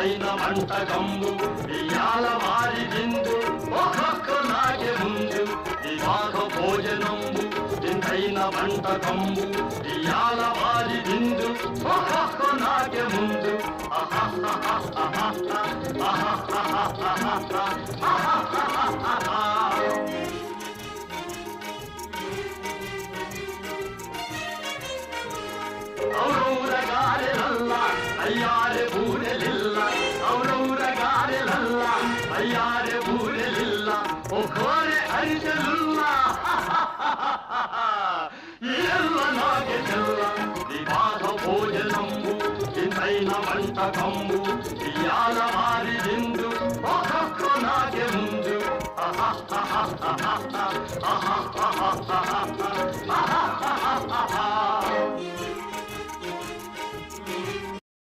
వింతైన వంటకంబు ఇయాల వారి విందు ఒక్కొక్క నాగే ముందు వివాహ భోజనంబు వింతైన వంటకంబు ఇయాల వారి విందు ఒక్కొక్క నాగే ముందు ఔరౌరగారెలల్ల అయ్యారె బూరెలిల్ల ఔరౌరగారెలల్ల అయ్యారె బూరెలిల్ల ఒకోరె అరిసెలుల్ల ఎల్ల నాగే తెల్ల వివాహ భోజనంబు వింతైన వంటకంబు ఇయాల వారి విందు ఒక్కొక్క నాగే ముందు